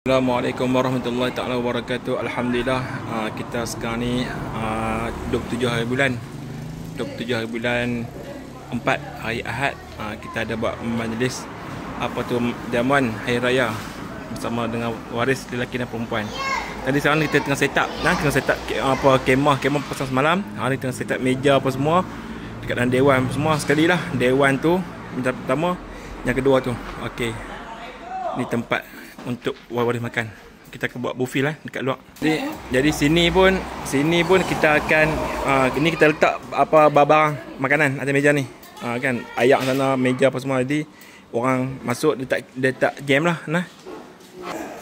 Assalamualaikum warahmatullahi taala wabarakatuh. Alhamdulillah, kita sekarang ni 27 hari bulan 4 hari Ahad. Kita ada buat majlis jamuan hari raya bersama dengan waris lelaki dan perempuan. Tadi sekarang kita tengah set up, kemah pasang semalam. Hari tengah set up meja apa semua dekat dalam dewan semua sekali lah. Dewan tu minta pertama, yang kedua tu. Okey. Ni tempat untuk waris makan. Kita akan buat buffet lah dekat luar. Jadi sini pun kita akan ini kita letak barang makanan atas meja ni. Kan ayak sana, meja apa semua. Jadi orang masuk dia tak jam lah nah.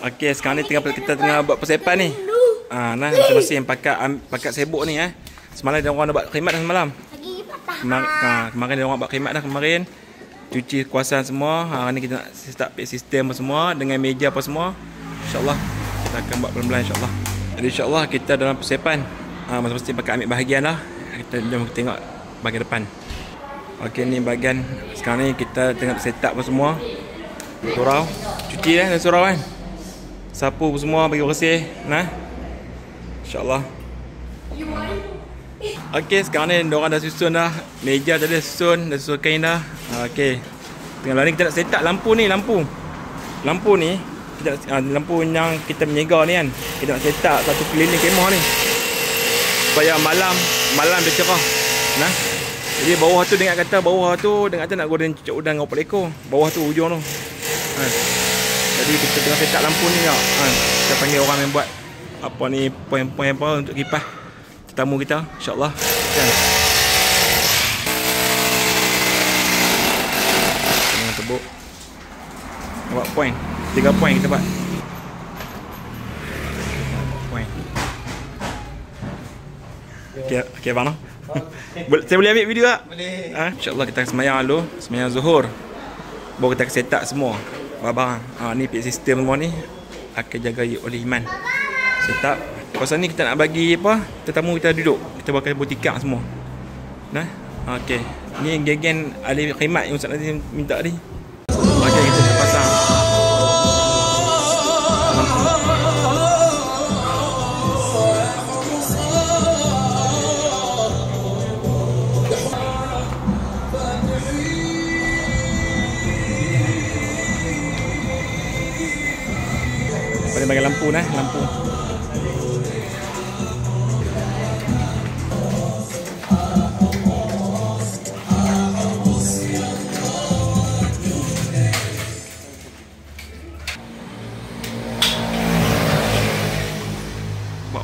Okey, sekarang ni kita tengah buat persiapan ni. Nah, masing-masing pakat sibuk ni Semalam dia orang dah buat khidmat dah semalam. Kemarin dia orang buat khidmat dah kemarin. Cuci kuasaan semua. Hari ni kita nak start sistem apa semua dengan meja apa semua. InsyaAllah kita akan buat pelan-pelan insyaAllah. Jadi insyaAllah kita dalam persiapan. Masing-masing pakai ambil bahagian lah. Jom kita tengok bahagian depan. Okey, ni bahagian sekarang ni kita tengok set up apa semua. Surau. Cuci dan surau kan. Sapu semua bagi bersih. Nah. InsyaAllah. Okey, sekarang ni diorang dah susun dah. Meja tadi dah susun kain dah. Okey. Tengah ni kita nak set up lampu ni, lampu ni lampu yang kita menyega ni kan. Kita nak set up satu keliling kemah ni supaya malam dia cerah. Nah. Jadi bawah tu dengar kata nak goreng cucuk udang dengan opak lekor. Bawah tu ujung tu. Jadi kita tengah set up lampu ni tau. Kita panggil orang yang buat poin-poin untuk kipas tetamu kita insya-Allah kan. Jangan tebuk. Buat poin. 3 poin kita buat. Poin. Okey bang. Saya boleh ambil video tak? Boleh. Insya-Allah kita sembahyang dulu, sembahyang Zuhur. Baru kita set up semua barang. Ni PA sistem semua ni akan jaga oleh Iman. Set up. Pasal ni kita nak bagi tetamu kita duduk. Kita bakal buat tikar semua. Nah. Okey. Ni geng-geng ahli khidmat yang Ustaz Nazim minta tadi. Okey, kita pasang. Pada bagi lampu lampu.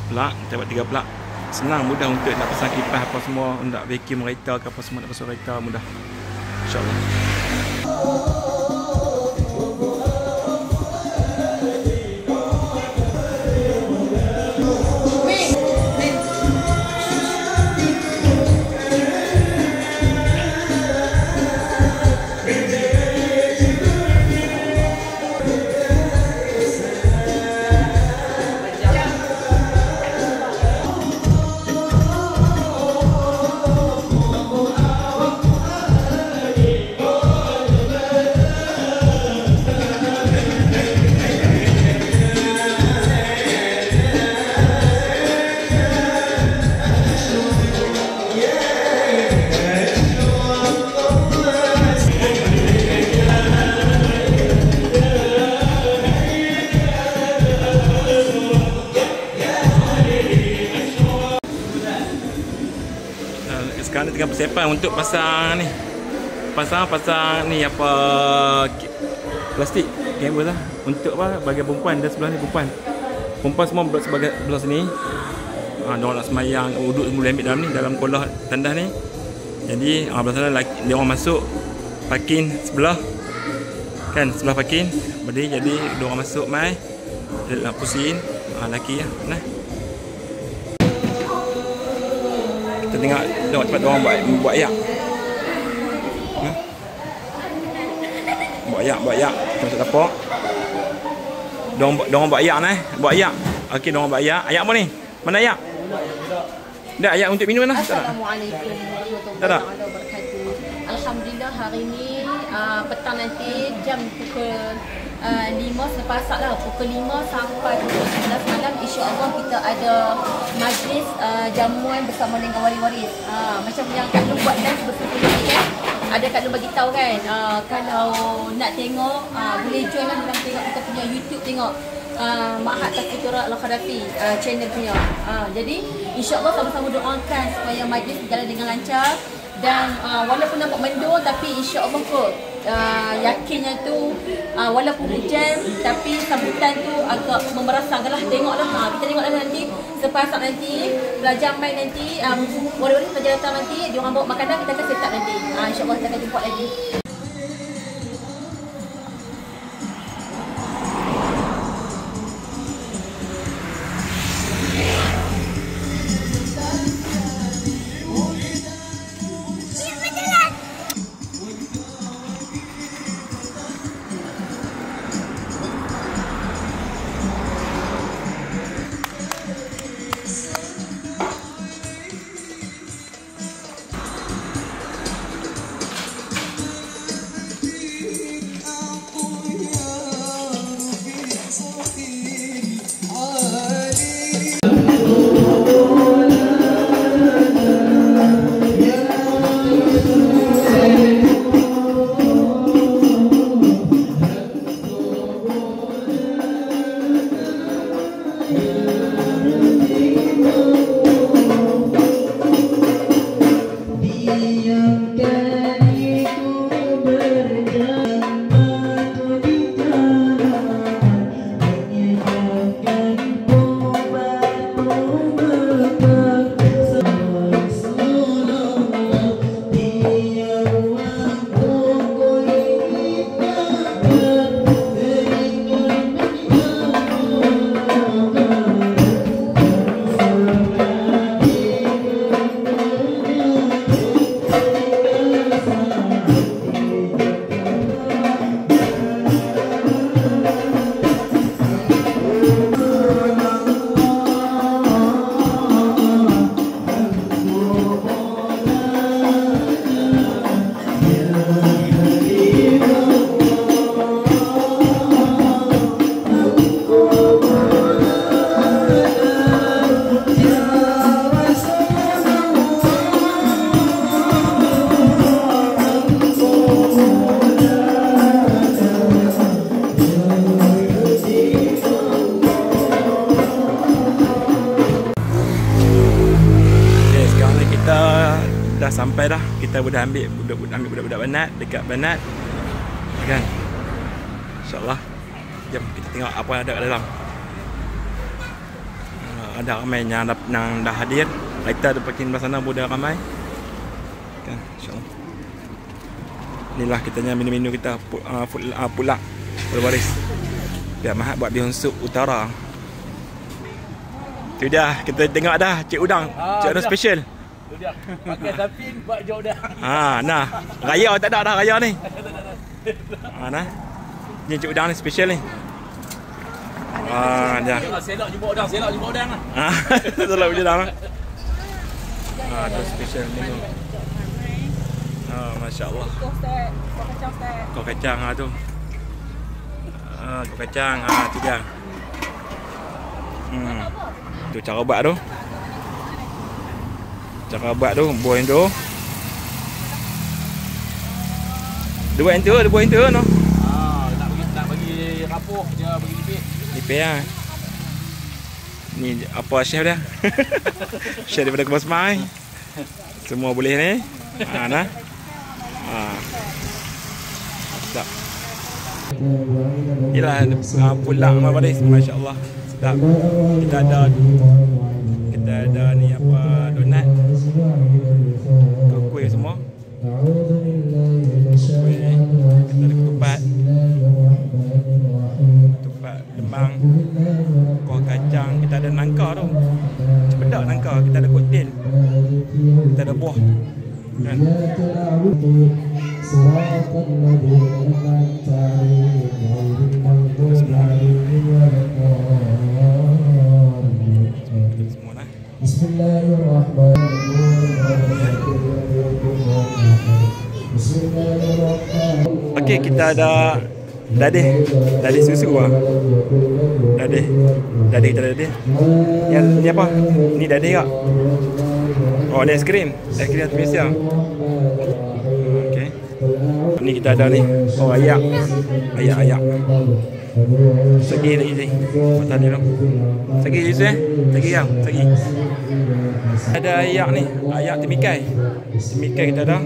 Pelak, kita buat 3 pelak. Senang, mudah untuk nak pasang kipas apa semua, nak vacuum kereta ke apa semua, nak pasang kereta mudah. InsyaAllah. Sekarang ni tengah persiapan untuk pasang ni. Pasang ni plastik kabel lah untuk bagi perempuan dan sebelah ni perempuan semua sebagai belah sini. Diorang nak semayang wuduk semua ambil dalam ni, dalam kolah tandas ni. Jadi belah sana dia orang masuk parking sebelah kan, sebelah parking berdiri. Jadi diorang masuk mai nak pusing lelaki lah nah. Kita tengok cepat diorang buat ayak. Buat ayak masuk dapur. Diorang buat ayak buat ayak. Okey, diorang buat ayak. Ayak apa ni? Mana ayak? Dah ayak untuk minum lah. Assalamualaikum warahmatullahi wabarakatuh. Alhamdulillah hari ni petang nanti jam pukul 5 selepas asar lah, pukul 5 sampai pukul 11 malam, insya-Allah kita ada majlis jamuan bersama dengan waris-waris. Macam yang Kak Long buat dance bersama ni kan. Ada Kak Long bagi tahu kan, kalau nak tengok boleh join lah dalam tengok kita punya YouTube, tengok Ma'had Tazkirah Al-Khadafi channel punya. Jadi insya-Allah sama-sama doakan supaya majlis berjalan dengan lancar. Dan walaupun nampak mendung, tapi insya-Allah kot yakinnya tu walaupun hujan tapi sambutan tu agak memerasangkan lah. Tengoklah, kita tengoklah nanti selepas nanti belajar main nanti, waris-waris belajar datang nanti, dia orang bawa makanan, kita akan set up nanti. Insya-Allah kita akan jumpa lagi. Dah sampai dah. Kita dah ambil budak-budak Banat dekat Banat kan. InsyaAllah. Jom kita tengok apa ada kat dalam. Ada ramai yang dah hadir. Kita ada parking belah sana, budak ramai kan, insyaAllah. Inilah kitanya menu-menu kita pulak waris. Biar Mahat buat bihun sup utara. Tu dah, kita tengok dah Cik Udang. Cik Udang special. Tu dia. Pakai sapin buat jauh dah. Nah. Raya tak ada dah raya ni. Nah. Ni Cik Udang ni special ni. Dah. Selok jumpa udang, selok jumpa udang lah. Selok je dah. Tu special ni. Masya-Allah. Kau kacang tu. Kau kacang tu dia. Tu cara buat tu. Cara buat tu, buah tu. Dua yang tu no. Nak bagi rapuh je, bagi lipis. Lipis lah. Ni apa chef dia? Chef daripada Kebas Mai. Semua boleh ni. Nah. Sedap. Inilah pulak waris, masya-Allah. Sedap. Kita ada ni apa, donat, kuih semua. Kuih, kita ada ketupat lemang, kuah kacang, kita ada nangka tu. Cepedak nangka, kita ada koktel, kita ada buah kan. Okey, kita ada Dadih susu ah. Dadih kita dadih. Yang ni apa? Ni dadih tak? Oh, ni aiskrim. Aiskrim artificial. Okey. Ni kita ada ni. Oh, ayak. Ayak. Segi lagi ni. Patah ni dulu. Segi je Segi yang. Segi. Ada ayak ni. Ayak timikai. Timikai kita ada.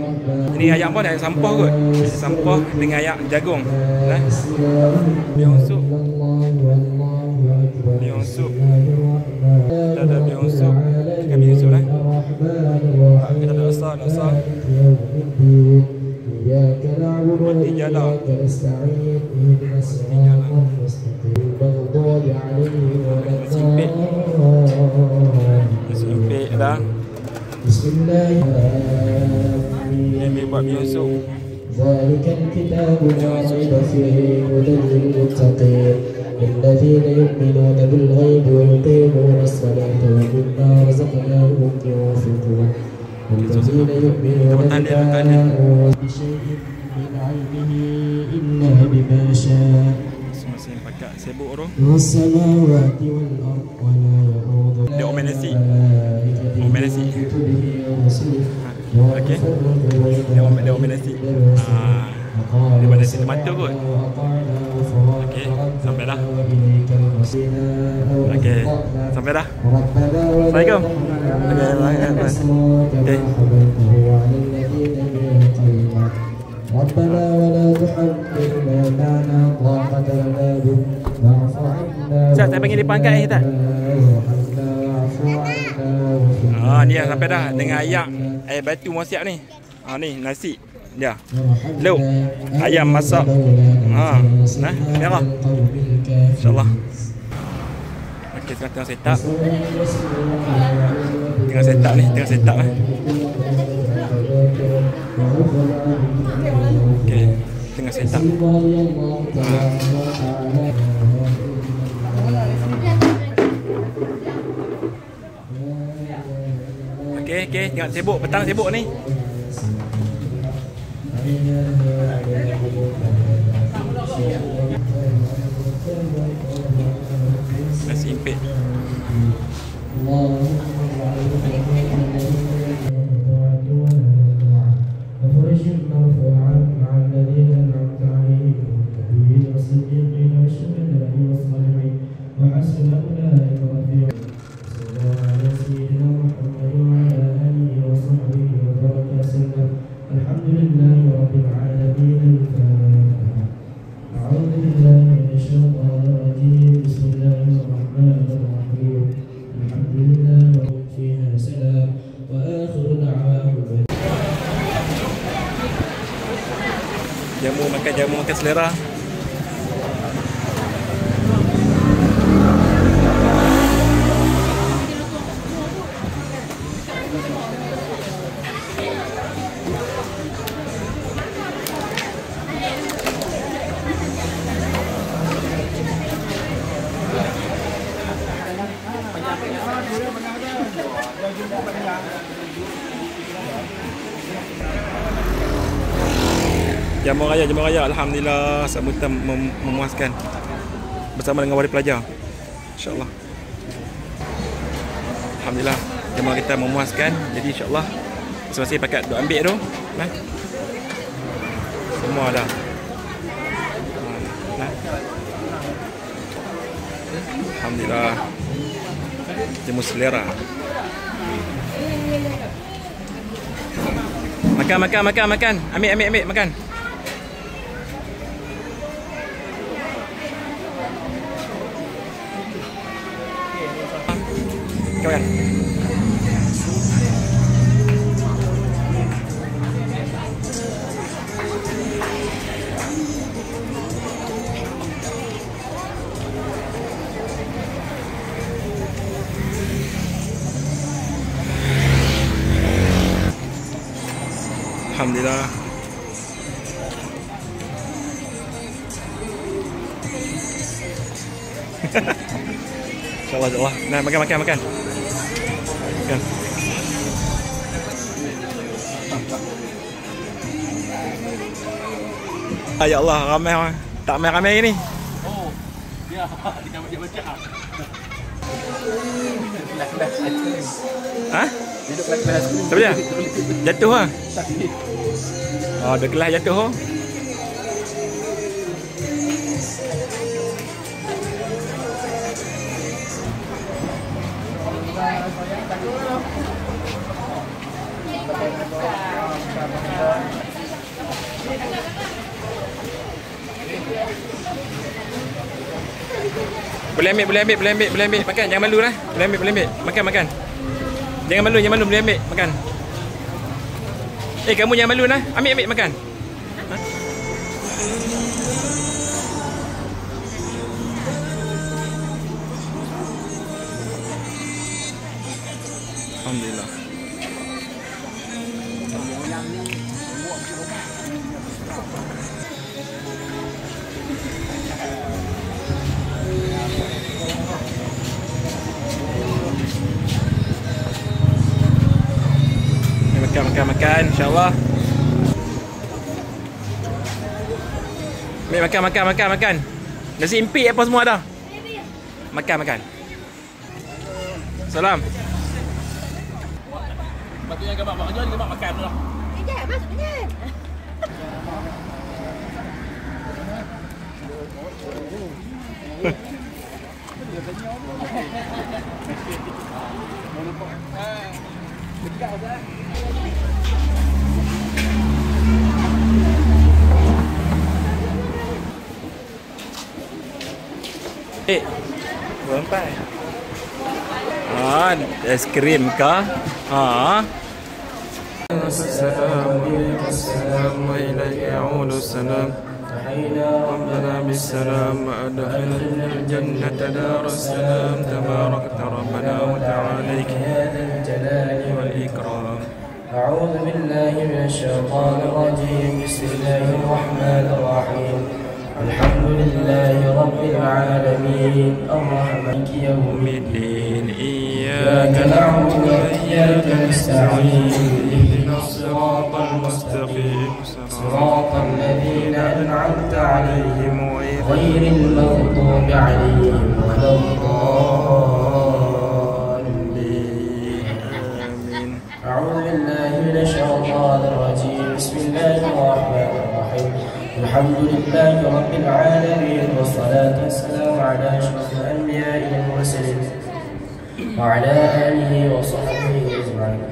Ini ayak apa? Ayak sampah kot. Sampah dengan ayak jagung. Nah. Biang sup. Kita ada biang sup. Kita biang sup lah. Kita ada asal. Roti jala. Simpik dah. Ini buat biang sup. ذلك الكتاب لا ريب فيه هدى للمتقين الذين يؤمنون بالغيب ويقيمون الصلاة ومما رزقناهم ينفقون الذين يؤمنون بشيء من علمه إلا بما شاء والسماوات والأرض ولا يؤوده Okey. Dia omel nasi. Dia pada sini mata kot. Okey, sampai dah. Okey, sampai dah. Assalamualaikum. Okey. ربنا ولا تحملنا ما لا طاقة لنا به واعف عنا. Saya panggil dia pangkat ni tak? Ni dah sampai dah dengan ayak air batu mau siap ni. Ni nasi dia. Lauk ayam masak. Nah, merah. Insya-Allah. Okey, sekarang tengah setup. Tengah setup ni. Okey, tengah setup. Okey, tengok sibuk, petang sibuk ni. Nasi impit. Jamu makan selera. Jamu raya alhamdulillah sambutan memuaskan bersama dengan waris pelajar. Insya-Allah. Alhamdulillah jamu kita memuaskan. Jadi insya-Allah masing-masing pakat duk ambil tu, nah. Semua dah. Nah. Alhamdulillah. Jamu selera. Makan. Ambil makan. Kawan. Alhamdulillah. InsyaAllah. Nah, makan. Ya Allah, ramai orang. Tak main ramai ni. Oh. Dia dia baca. Ha? Siapa dia? Jatuh lah. Oh, ada kelas jatuh oh. Boleh ambil. Makan, jangan malu lah. Boleh ambil. Makan. Jangan malu, boleh ambil. Makan. Kamu jangan malu lah. Ambil, makan. Ha? Alhamdulillah. Makan insya-Allah. Makan. Nasi impik apa semua dah. Makan. Salam. Patutnya gambar mak kerja, gambar makan tu lah. Kejap, masuk kejap. Berempat. Es krim kah? Assalamualaikum warahmatullahi ربنا بالسلام وأدخلنا الجنة دار السلام تبارك ربنا وتعاليك يا ذا الجلال والإكرام. أعوذ بالله من الشيطان الرجيم. بسم الله الرحمن الرحيم. الحمد لله رب العالمين الرحمن يوم الدين إياك نعبد وإياك نستعين اهدنا الصراط المستقيم صراط الذين أنعمت عليهم غير المغضوب عليهم ولا الضالين. آمين. أعوذ بالله من الشيطان الرجيم. بسم الله الرحمن الرحيم. الحمد لله رب العالمين والصلاة والسلام على أشرف الأنبياء والمرسلين وعلى آله وصحبه أجمعين.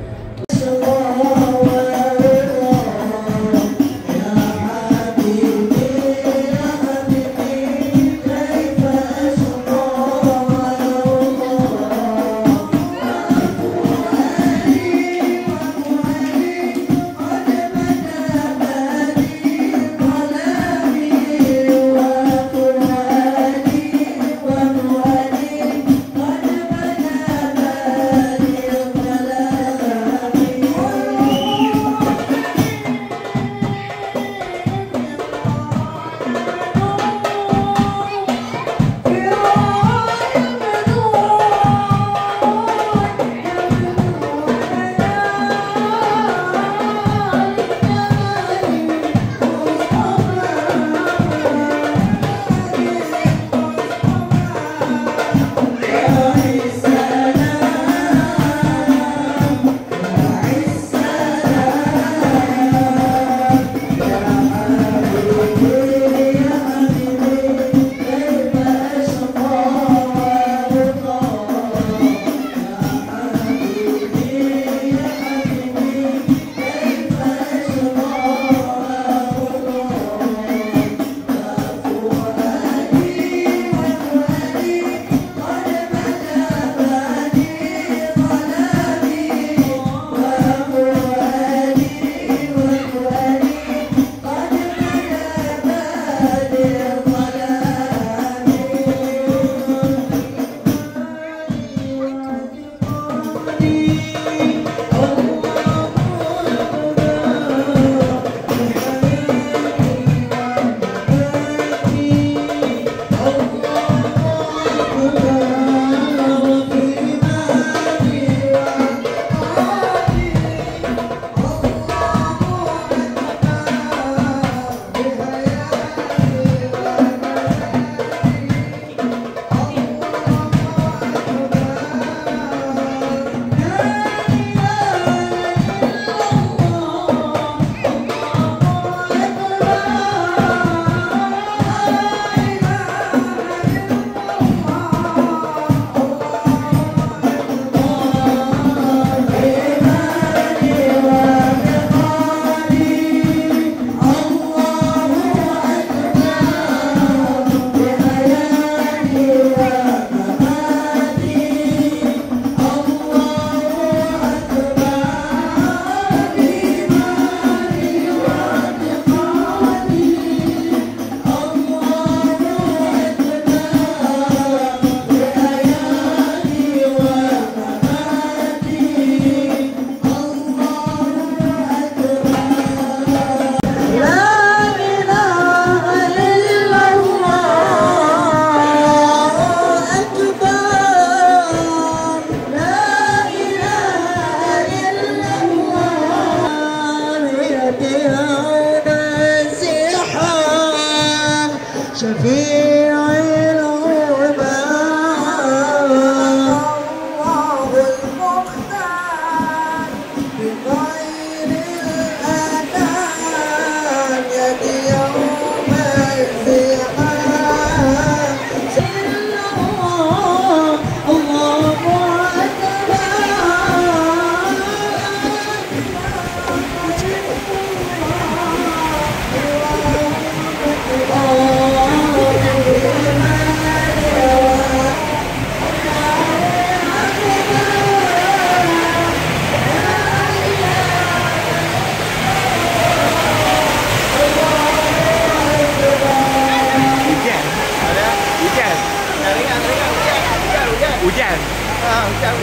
Hujan. Hujan.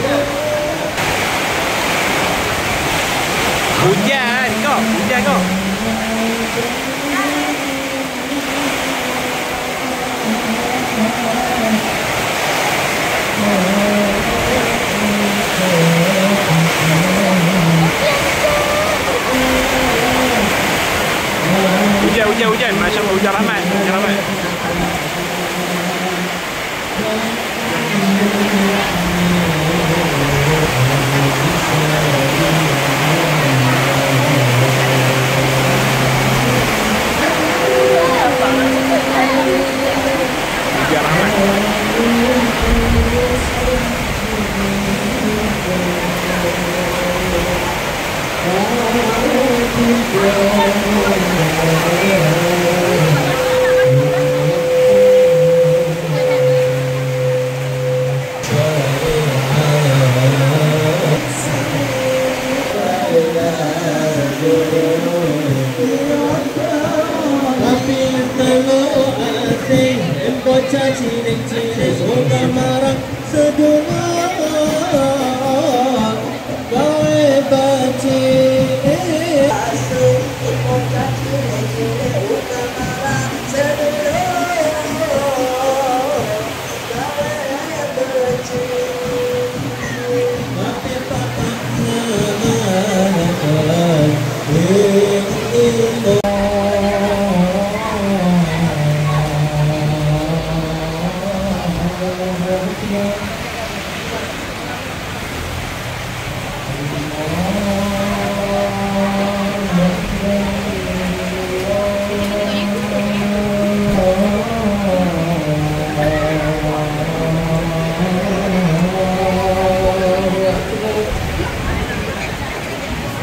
Hujan kok. Hujan kok. Hujan. Masya Allah, hujan ramai.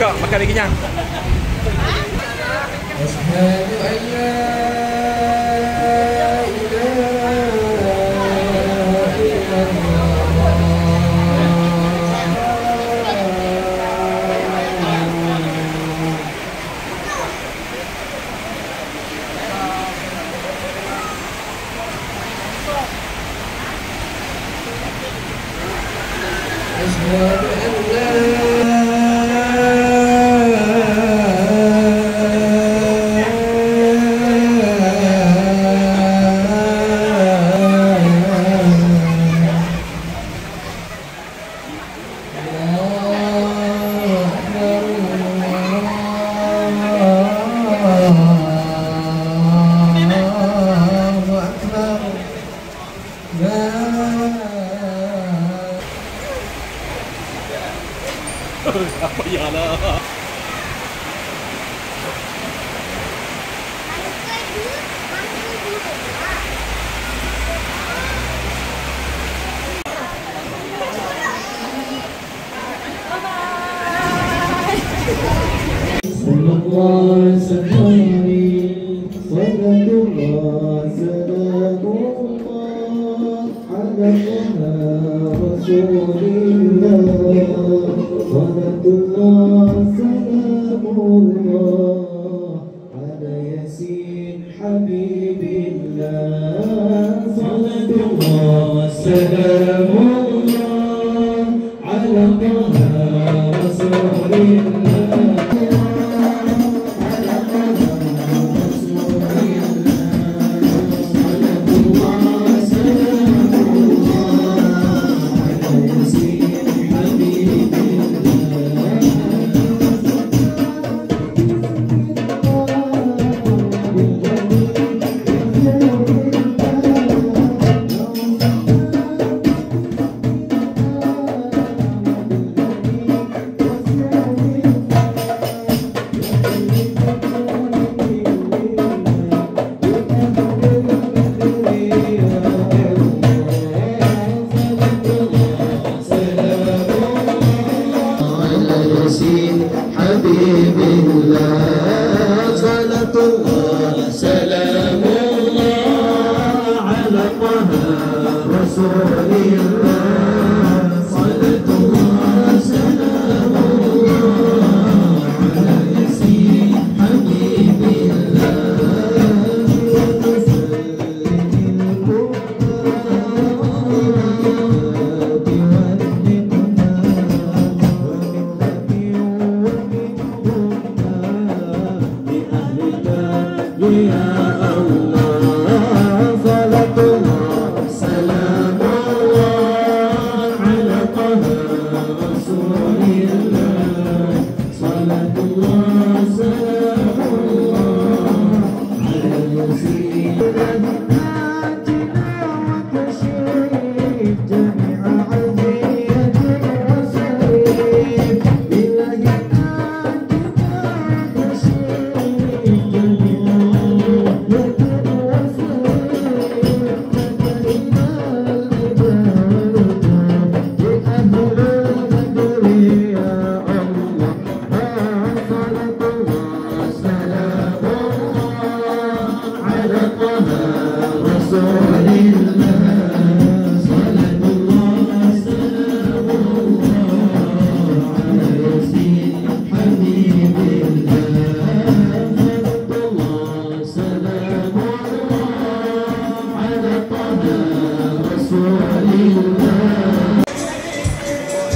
Kak, makan lagi kenyang. Asyhadu an la Apa ya lah.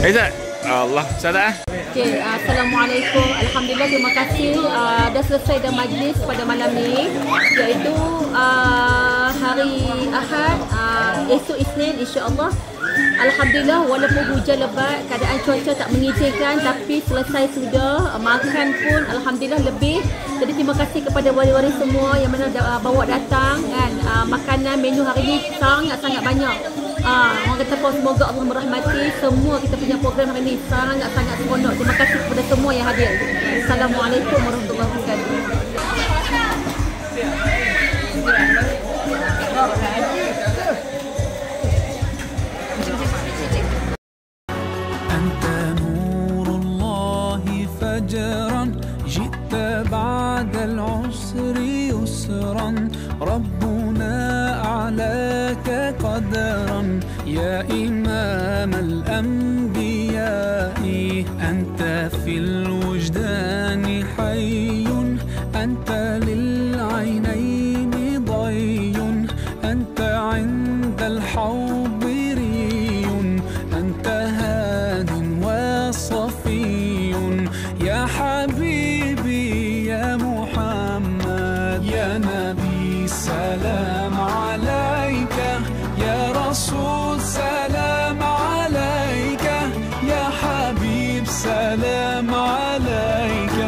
Aizat. Allah, salah. Okay, Assalamualaikum. Alhamdulillah, terima kasih. Dah selesai dah majlis pada malam ni, iaitu hari Ahad, esok Isnin insya-Allah. Alhamdulillah, walaupun hujan lebat, keadaan cuaca tak mengizinkan, tapi selesai sudah. Makan pun Alhamdulillah lebih. Jadi terima kasih kepada waris-waris semua yang mana bawa datang kan. Makanan menu hari ni sangat-sangat banyak. Orang kata pun semoga Allah merahmati semua kita punya program hari ni. Sangat-sangat seronok. Terima kasih kepada semua yang hadir. Assalamualaikum warahmatullahi wabarakatuh. فجرا جئت بعد العسر يسرا ربنا أعلاك قدرا يا إمام الأنبياء أنت في الوجدان حي أنت للعينين ضي أنت عند الحوض ري أنت هاد وصفي يا حبيبي يا محمد يا نبي سلام عليك يا رسول سلام عليك يا حبيب سلام عليك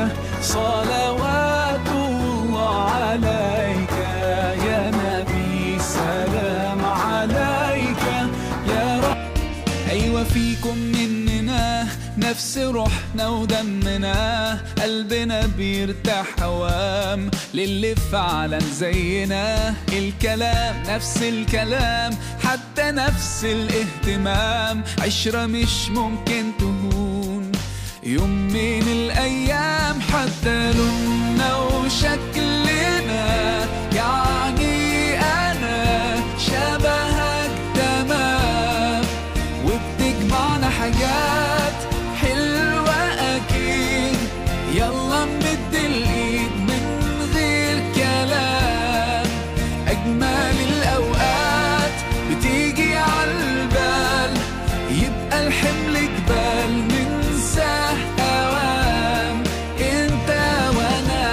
صلوات الله عليك يا نبي سلام عليك يا رب. أيوة فيكم مننا نفس روحنا ودمنا قلبنا بيرتاح هوام للي فعلا زينا الكلام نفس الكلام حتى نفس الاهتمام عشرة مش ممكن تهون يوم من الأيام حتى لوننا وشكلنا يعني أنا شبهك تمام وبتجمعنا حاجات يلا نمد الايد من غير كلام اجمل الاوقات بتيجي عالبال يبقى الحمل جبال ننساه اوام انت وانا.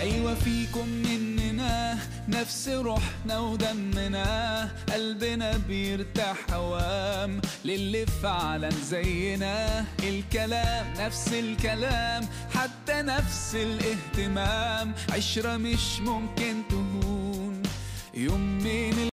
ايوه فيكم مننا نفس روحنا ودمنا قلبنا بيرتاح هوام للي فعلا زينا الكلام نفس الكلام حتى نفس الاهتمام عشرة مش ممكن تهون يوم من